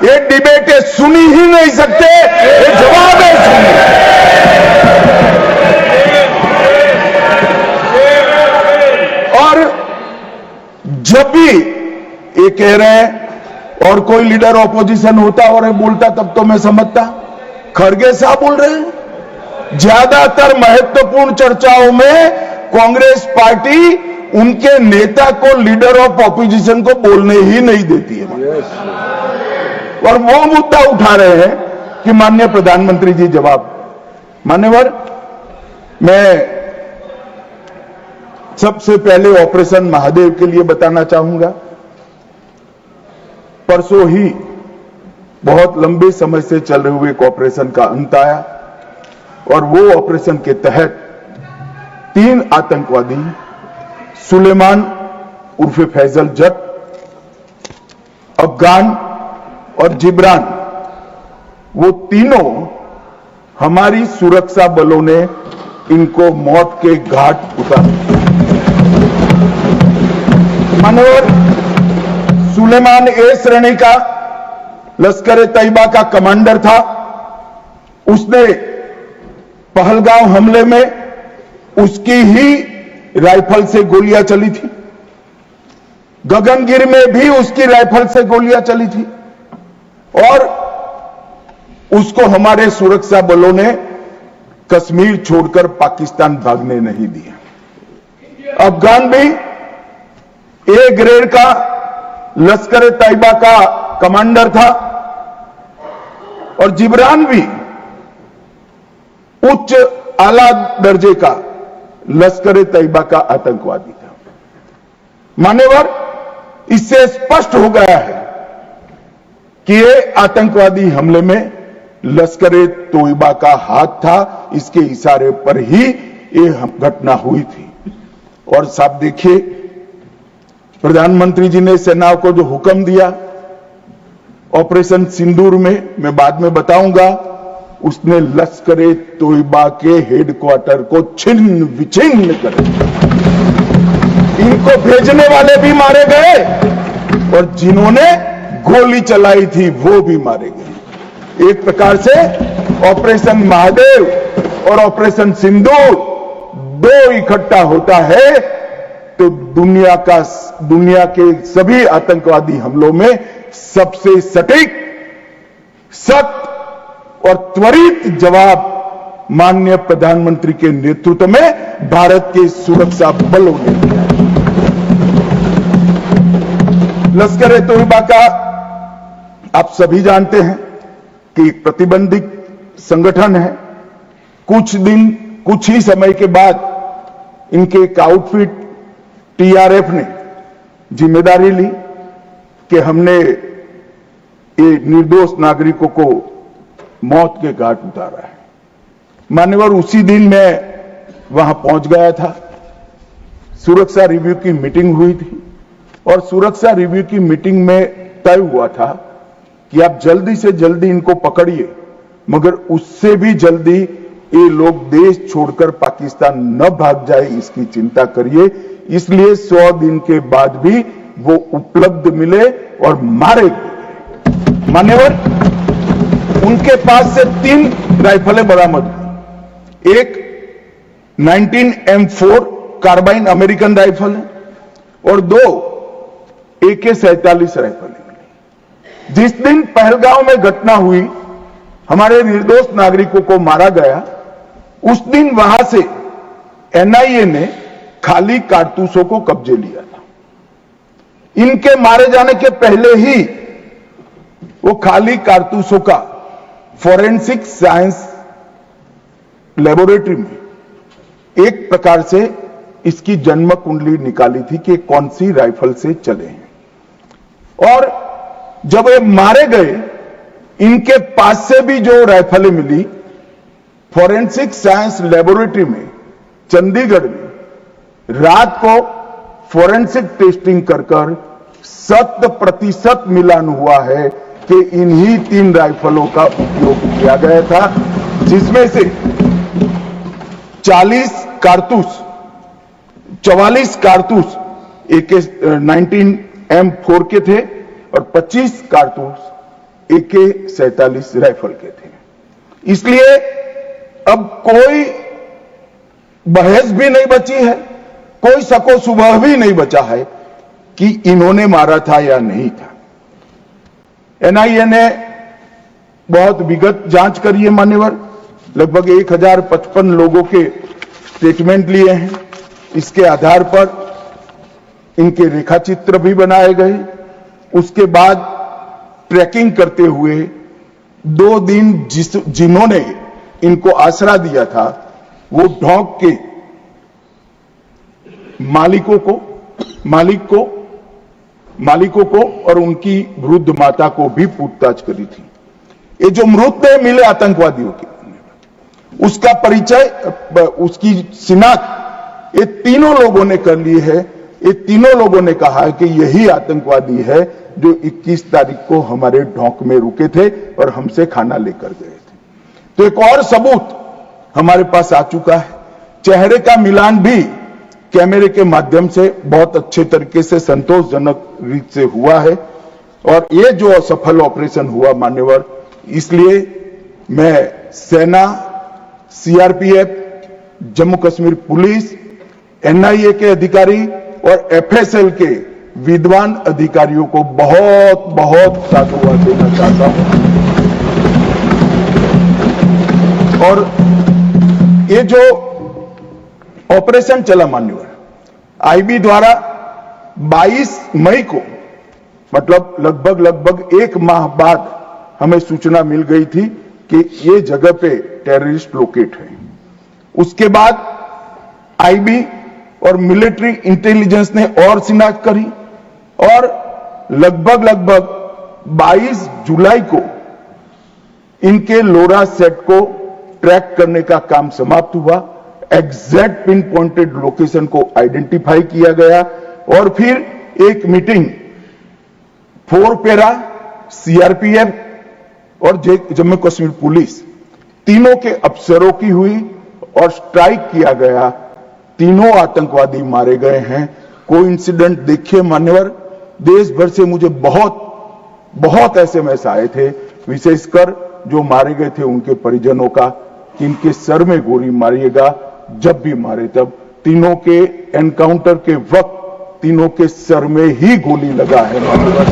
ये डिबेट सुनी ही नहीं सकते, ये जवाब है सुनिए। और जब भी ये कह रहे हैं और कोई लीडर ऑपोजिशन होता और बोलता तब तो मैं समझता, खड़गे साहब बोल रहे हैं। ज्यादातर महत्वपूर्ण चर्चाओं में कांग्रेस पार्टी उनके नेता को, लीडर ऑफ ऑपोजिशन को बोलने ही नहीं देती है। और वो मुद्दा उठा रहे हैं कि माननीय प्रधानमंत्री जी जवाब। मान्यवर, मैं सबसे पहले ऑपरेशन महादेव के लिए बताना चाहूंगा। परसों ही बहुत लंबे समय से चल रहे हुए एक ऑपरेशन का अंत आया और वो ऑपरेशन के तहत 3 आतंकवादी, सुलेमान उर्फे फैजल जट, अफगान और जिब्रान, वो तीनों हमारी सुरक्षा बलों ने इनको मौत के घाट उतारा। मानवर, सुलेमान ए श्रेणी का लश्कर तैयबा का कमांडर था। उसने पहलगांव हमले में उसकी ही राइफल से गोलियां चली थी। गगनगिर में भी उसकी राइफल से गोलियां चली थी और उसको हमारे सुरक्षा बलों ने कश्मीर छोड़कर पाकिस्तान भागने नहीं दिया। अफगान भी ए ग्रेड का लश्कर तैयबा का कमांडर था और जिब्रान भी उच्च आला दर्जे का लश्कर तैयबा का आतंकवादी था। मान्यवर, इससे स्पष्ट हो गया है कि ये आतंकवादी हमले में लश्कर तैयबा का हाथ था। इसके इशारे पर ही ये घटना हुई थी। और साहब देखिए, प्रधानमंत्री जी ने सेना को जो हुक्म दिया ऑपरेशन सिंदूर में, मैं बाद में बताऊंगा, उसने लश्कर तैयबा के हेडक्वार्टर को छिन्न विछिन्न कर दिया। इनको भेजने वाले भी मारे गए और जिन्होंने गोली चलाई थी वो भी मारे गए। एक प्रकार से ऑपरेशन महादेव और ऑपरेशन सिंदूर दो इकट्ठा होता है तो दुनिया के सभी आतंकवादी हमलों में सबसे सटीक, सख्त और त्वरित जवाब माननीय प्रधानमंत्री के नेतृत्व में भारत के सुरक्षा बलों ने दिया। लश्कर तैयबा का आप सभी जानते हैं कि प्रतिबंधित संगठन है। कुछ ही समय के बाद इनके एक आउटफिट टीआरएफ ने जिम्मेदारी ली कि हमने ये निर्दोष नागरिकों को मौत के घाट उतारा है। मान्यवर, उसी दिन मैं वहां पहुंच गया था। सुरक्षा रिव्यू की मीटिंग हुई थी और सुरक्षा रिव्यू की मीटिंग में तय हुआ था कि आप जल्दी से जल्दी इनको पकड़िए, मगर उससे भी जल्दी ये लोग देश छोड़कर पाकिस्तान न भाग जाए इसकी चिंता करिए। इसलिए 100 दिन के बाद भी वो उपलब्ध मिले और मारे गए। मान्यवर, उनके पास से 3 राइफलें बरामद हुई। एक 19M4 कार्बाइन अमेरिकन राइफल है और 2 AK-47 राइफल है। जिस दिन पहलगांव में घटना हुई, हमारे निर्दोष नागरिकों को मारा गया, उस दिन वहां से एनआईए ने खाली कारतूसों को कब्जे लिया था। इनके मारे जाने के पहले ही वो खाली कारतूसों का फोरेंसिक साइंस लेबोरेटरी में एक प्रकार से इसकी जन्म कुंडली निकाली थी कि कौन सी राइफल से चले हैं। और जब ये मारे गए, इनके पास से भी जो राइफलें मिली, फोरेंसिक साइंस लेबोरेटरी में चंडीगढ़ में रात को फोरेंसिक टेस्टिंग कर 100% मिलान हुआ है कि इन्हीं 3 राइफलों का उपयोग किया गया था, जिसमें से 44 कारतूस AK-19M4 के थे और 25 कारतूस AK-47 राइफल के थे। इसलिए अब कोई बहस भी नहीं बची है, कोई शको शुबह भी नहीं बचा है कि इन्होंने मारा था या नहीं था। एनआईए ने बहुत विगत जांच करी है मान्यवर, लगभग 1055 लोगों के स्टेटमेंट लिए हैं। इसके आधार पर इनके रेखाचित्र भी बनाए गए। उसके बाद ट्रैकिंग करते हुए 2 दिन जिन्होंने इनको आसरा दिया था वो ढोंक के मालिकों को और उनकी वृद्ध माता को भी पूछताछ करी थी। ये जो मृतदेह मिले आतंकवादियों के, उसका परिचय, उसकी शिनाख्त ये तीनों लोगों ने कर ली है। ये तीनों लोगों ने कहा कि यही आतंकवादी है जो 21 तारीख को हमारे ढोंक में रुके थे और हमसे खाना लेकर गए थे। तो एक और सबूत हमारे पास आ चुका है। चेहरे का मिलान भी कैमरे के माध्यम से बहुत अच्छे तरीके से संतोषजनक रीत से हुआ है। और ये जो असफल ऑपरेशन हुआ मान्यवर, इसलिए मैं सेना, CRPF, Jammu Kashmir police, NIA के अधिकारी और एफएसएल के विद्वान अधिकारियों को बहुत बहुत साधुवाद देना चाहता हूं। और ये जो ऑपरेशन चला मान्यवर, आईबी द्वारा 22 मई को, मतलब लगभग 1 माह बाद हमें सूचना मिल गई थी कि ये जगह पे टेररिस्ट लोकेट है। उसके बाद आईबी और मिलिट्री इंटेलिजेंस ने और शिनाख्त करी और लगभग 22 जुलाई को इनके लोरा सेट को ट्रैक करने का काम समाप्त हुआ। एग्जैक्ट पिन पॉइंटेड लोकेशन को आइडेंटिफाई किया गया और फिर एक मीटिंग 4 पैरा, सीआरपीएफ और जम्मू कश्मीर पुलिस तीनों के अफसरों की हुई और स्ट्राइक किया गया। तीनों आतंकवादी मारे गए हैं। कोइंसिडेंट देखिए मान्यवर, देश भर से मुझे बहुत एसएमएस आए थे, विशेषकर जो मारे गए थे उनके परिजनों का, कि इनके सर में गोली मारिएगा, जब भी मारे तब। तीनों के एनकाउंटर के वक्त तीनों के सर में ही गोली लगा है मान्यवर।